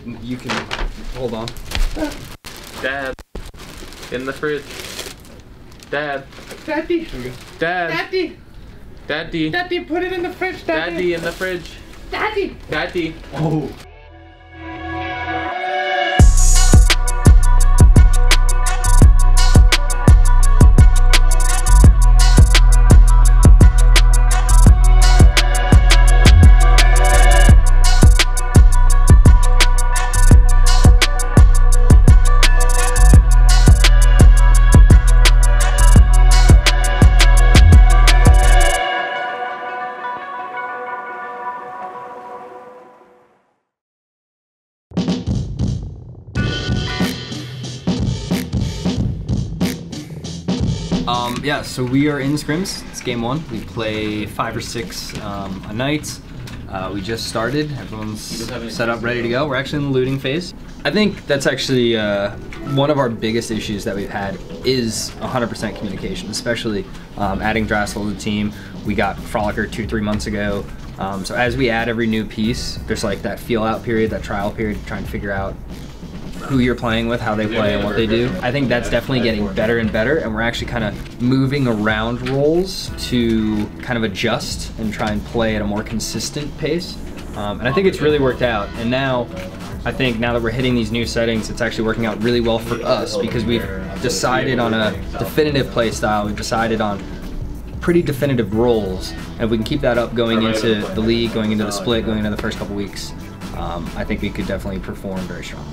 You can hold on. Dad, in the fridge. Dad. Daddy. Dad. Daddy. Daddy. Daddy, put it in the fridge, Daddy. Daddy in the fridge. Daddy. Daddy. Oh. Yeah, so we are in scrims. It's game 1. We play 5 or 6 a night. We just started. Everyone's set up, ready to go. We're actually in the looting phase. I think that's actually one of our biggest issues that we've had is 100% communication, especially adding Drassel to the team. We got Frolicker 2-3 months ago. So as we add every new piece, there's like that feel out period, that trial period, trying to figure out who you're playing with, how they play, and what they do. I think that's definitely getting better and better, and we're actually kind of moving around roles to kind of adjust and try and play at a more consistent pace. And I think it's really worked out. And now, I think now that we're hitting these new settings, it's actually working out really well for us because we've decided on a definitive play style. We've decided on pretty definitive roles, and if we can keep that up going into the league, going into the split, going into the first couple weeks, I think we could definitely perform very strong.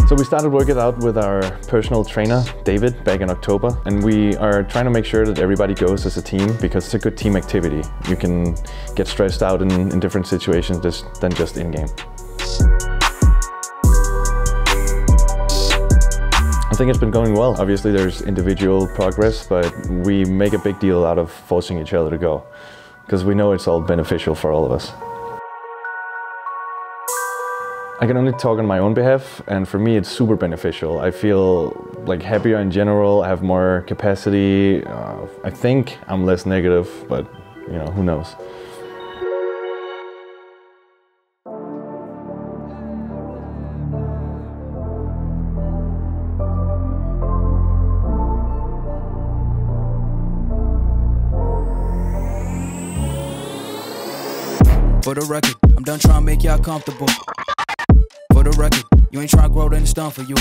So we started working out with our personal trainer, David, back in October, and we are trying to make sure that everybody goes as a team because it's a good team activity. You can get stressed out in different situations than just in-game. I think it's been going well. Obviously there's individual progress, but we make a big deal out of forcing each other to go because we know it's all beneficial for all of us. I can only talk on my own behalf, and for me it's super beneficial. I feel like happier in general, I have more capacity. I think I'm less negative, but you know, who knows. For the record, I'm done trying to make y'all comfortable. For the record, you ain't trying to grow, then it's done for you.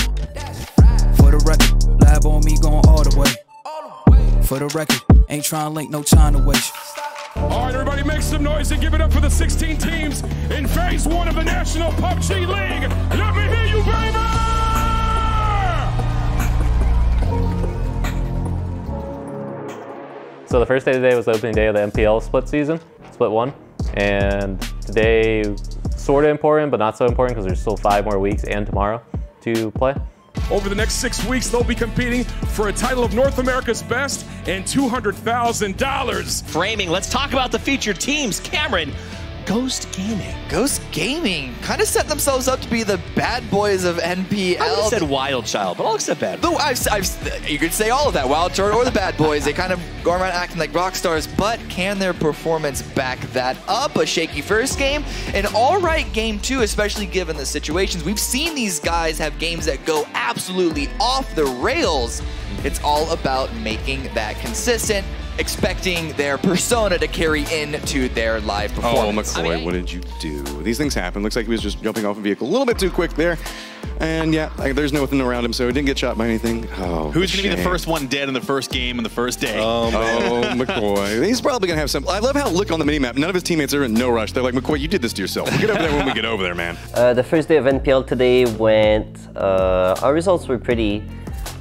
For the record, lab on me going all the way. For the record, ain't trying to link, no time to waste. All right, everybody make some noise and give it up for the 16 teams in phase 1 of the National PUBG League. Let me hear you, baby! So the first day today was the opening day of the NPL split season, split 1. And today, sort of important, but not so important because there's still 5 more weeks and tomorrow to play. Over the next 6 weeks, they'll be competing for a title of North America's Best and $200,000. Framing, let's talk about the featured teams. Cameron, Ghost Gaming. Ghost Gaming kind of set themselves up to be the bad boys of NPL. I would have said Wild Child, but I'll accept bad. Though you could say all of that, Wild Child or the bad boys. They kind of go around acting like rock stars, but can their performance back that up? A shaky first game, an all right game too, especially given the situations. We've seen these guys have games that go absolutely off the rails. It's all about making that consistent, expecting their persona to carry into their live performance. Oh, McCoy, what did you do? These things happen. Looks like he was just jumping off a vehicle a little bit too quick there. And yeah, there's nothing around him, so he didn't get shot by anything. Oh, who's going to be the first one dead in the first game in the first day? Oh, McCoy. He's probably going to have some. I love how, look on the minimap, none of his teammates are in no rush. They're like, McCoy, you did this to yourself. We'll get over there when we get over there, man. The first day of NPL today went, our results were pretty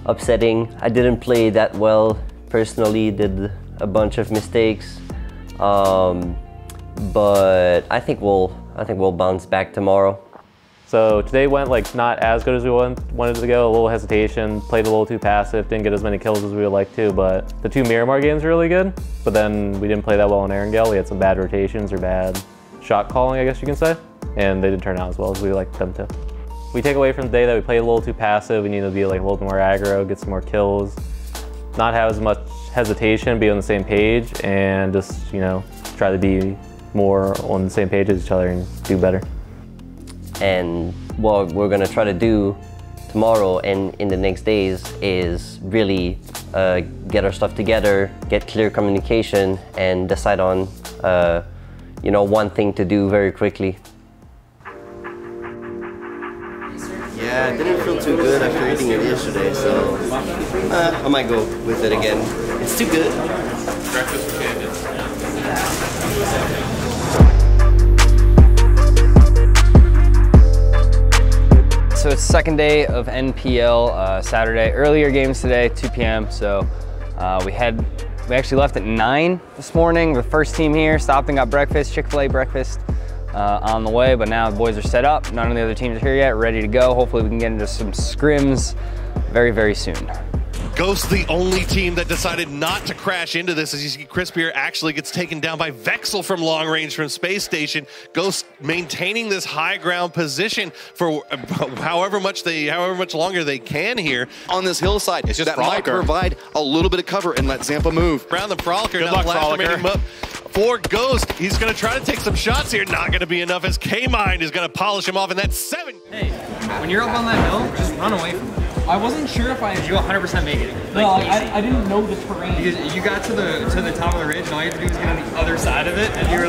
upsetting. I didn't play that well personally, did a bunch of mistakes, but I think we'll bounce back tomorrow. So today went like not as good as we wanted to go. A little hesitation, played a little too passive, didn't get as many kills as we would like to. But the 2 Miramar games were really good. But then we didn't play that well in Erangel. We had some bad rotations or bad shot calling, I guess you can say. and they didn't turn out as well as we liked them to. We take away from the day that we played a little too passive. We need to be like a little bit more aggro, get some more kills, not have as much hesitation, be on the same page, and just, you know, try to be more on the same page as each other and do better. And what we're gonna try to do tomorrow and in the next days is really get our stuff together, get clear communication, and decide on you know, one thing to do very quickly. Yeah, I didn't feel too good after eating it yesterday, so I might go with it again. It's too good. Breakfast for champions. So it's second day of NPL Saturday. Earlier games today, 2 p.m. So we actually left at 9 this morning. We're the first team here, stopped and got breakfast, Chick-fil-A breakfast on the way, but now the boys are set up. None of the other teams are here yet, ready to go. Hopefully we can get into some scrims very, very soon. Ghost, the only team that decided not to crash into this. As you see, Crisp here actually gets taken down by Vexel from long range from Space Station. Ghost maintaining this high ground position for however much longer they can here. On this hillside, it's just that might provide a little bit of cover and let Zampa move. Around the Frolicker, Good now luck, last Frolicker. remaining up for Ghost. He's going to try to take some shots here. Not going to be enough as K-Mind is going to polish him off in that 7. Hey, when you're up on that hill, just run away from them. I wasn't sure if Did you 100% make it? No, I didn't know the terrain. Because you got to the top of the ridge, and all you had to do was get on the other side of it, and you were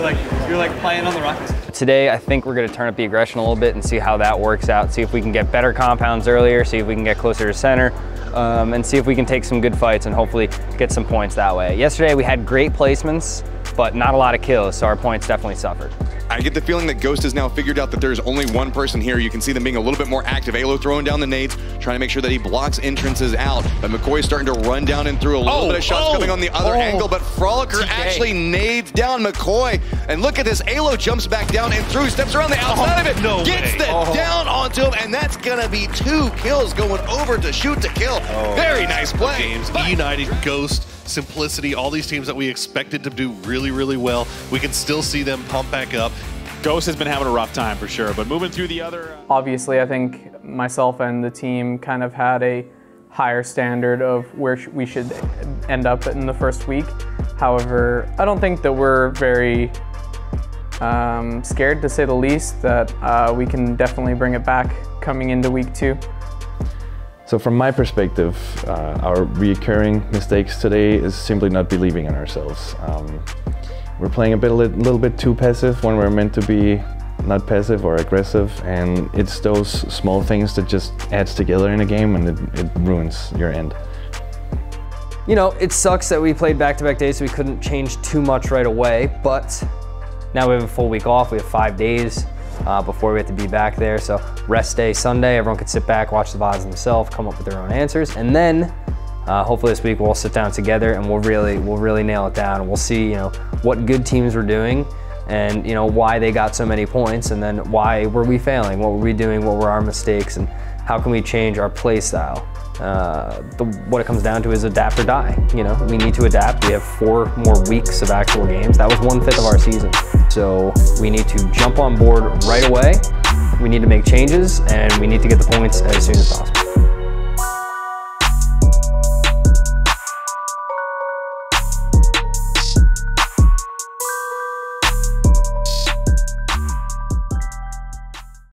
like playing on the rockets. Today, I think we're gonna turn up the aggression a little bit and see how that works out. See if we can get better compounds earlier, see if we can get closer to center, and see if we can take some good fights and hopefully get some points that way. Yesterday, we had great placements, but not a lot of kills, so our points definitely suffered. I get the feeling that Ghost has now figured out that there's only one person here. You can see them being a little bit more active. Alo throwing down the nades, trying to make sure that he blocks entrances out. But McCoy's starting to run down and through a little bit of shots coming on the other angle. But Frolicker actually nades down McCoy. And look at this, Alo jumps back down and through, steps around the outside of it, gets the down onto him, and that's gonna be 2 kills going over to shoot to kill. Very nice play. Games, United, Ghost, Simplicity, all these teams that we expected to do really, really well. We can still see them pump back up. Ghost has been having a rough time for sure, but moving through the other... Obviously, I think myself and the team kind of had a higher standard of where we should end up in the first week. However, I don't think that we're very scared, to say the least, that we can definitely bring it back coming into week 2. So from my perspective, our recurring mistakes today is simply not believing in ourselves. We're playing a little bit too passive when we're meant to be not passive or aggressive, and it's those small things that just adds together in a game and it ruins your end. You know, it sucks that we played back-to-back days, so we couldn't change too much right away, but now we have a full week off. We have 5 days before we have to be back there. So rest day Sunday, everyone can sit back, watch the VODs themselves, come up with their own answers, and then hopefully this week we'll sit down together and we'll really nail it down. And we'll see, you know, what good teams were doing, and you know why they got so many points, and then why were we failing, what were we doing, what were our mistakes, and how can we change our play style. What it comes down to is adapt or die. You know, we need to adapt. We have 4 more weeks of actual games. That was 1/5 of our season. So we need to jump on board right away. We need to make changes, and we need to get the points as soon as possible.